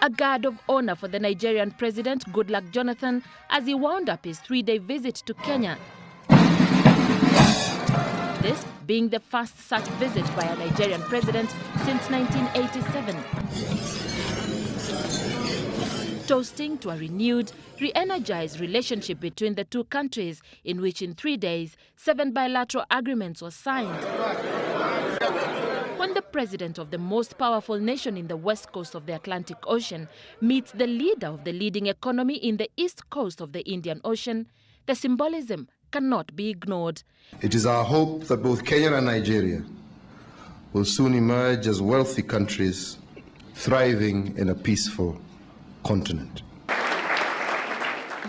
a guard of honor for the Nigerian President Goodluck Jonathan as he wound up his 3-day visit to Kenya. This being the first such visit by a Nigerian president since 1987. Toasting to a renewed, re-energized relationship between the two countries, in which in 3 days, 7 bilateral agreements were signed. When the president of the most powerful nation in the west coast of the Atlantic Ocean meets the leader of the leading economy in the east coast of the Indian Ocean, the symbolism cannot be ignored. It is our hope that both Kenya and Nigeria will soon emerge as wealthy countries, thriving in a peaceful continent.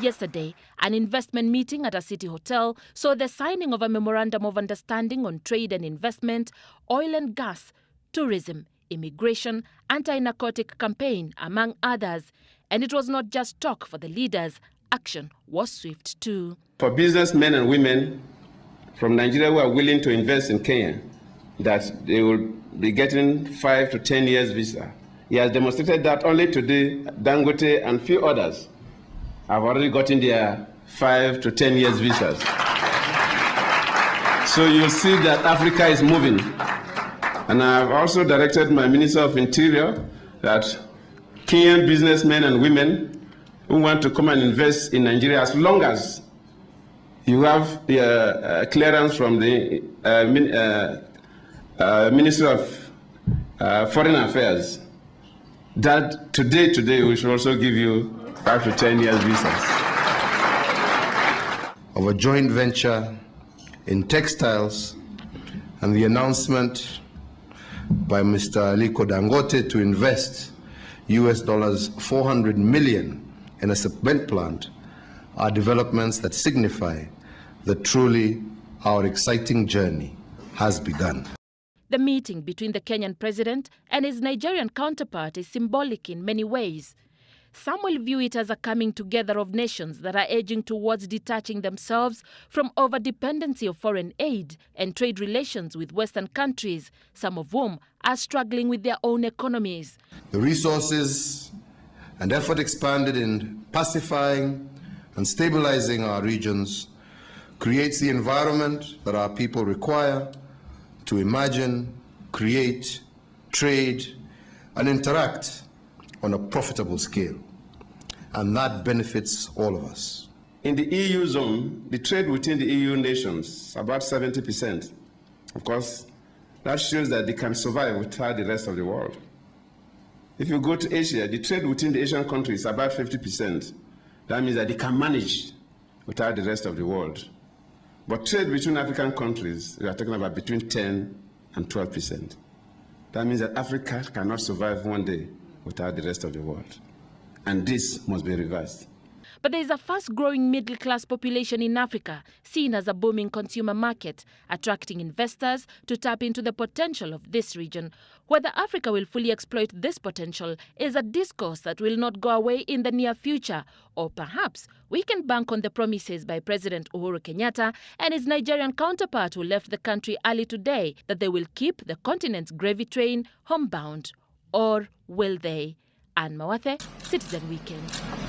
Yesterday, an investment meeting at a city hotel saw the signing of a memorandum of understanding on trade and investment, oil and gas, tourism, immigration, anti-narcotic campaign, among others. And it was not just talk for the leaders, action was swift too. For businessmen and women from Nigeria who are willing to invest in Kenya, that they will be getting 5 to 10 years visa. He has demonstrated that only today, Dangote and few others have already gotten their 5 to 10 years visas. So you'll see that Africa is moving. And I've also directed my Minister of Interior that Kenyan businessmen and women who want to come and invest in Nigeria, as long as you have the clearance from the Ministry of Foreign Affairs, that today we should also give you 5 to 10 years visas. Of a joint venture in textiles and the announcement by Mr. Aliko Dangote to invest US dollars 400 million in a cement plant are developments that signify that truly our exciting journey has begun. The meeting between the Kenyan president and his Nigerian counterpart is symbolic in many ways. Some will view it as a coming together of nations that are edging towards detaching themselves from over-dependency of foreign aid and trade relations with Western countries, some of whom are struggling with their own economies. The resources and effort expanded in pacifying and stabilizing our regions creates the environment that our people require to imagine, create, trade, and interact on a profitable scale. And that benefits all of us. In the EU zone, the trade within the EU nations is about 70%. Of course, that shows that they can survive without the rest of the world. If you go to Asia, the trade within the Asian countries is about 50%. That means that they can manage without the rest of the world. But trade between African countries, we are talking about between 10 and 12%. That means that Africa cannot survive one day without the rest of the world. And this must be reversed. But there is a fast-growing middle-class population in Africa, seen as a booming consumer market, attracting investors to tap into the potential of this region. Whether Africa will fully exploit this potential is a discourse that will not go away in the near future. Or perhaps we can bank on the promises by President Uhuru Kenyatta and his Nigerian counterpart who left the country early today that they will keep the continent's gravy train homebound. Or will they? Mawathe, Citizen Weekend.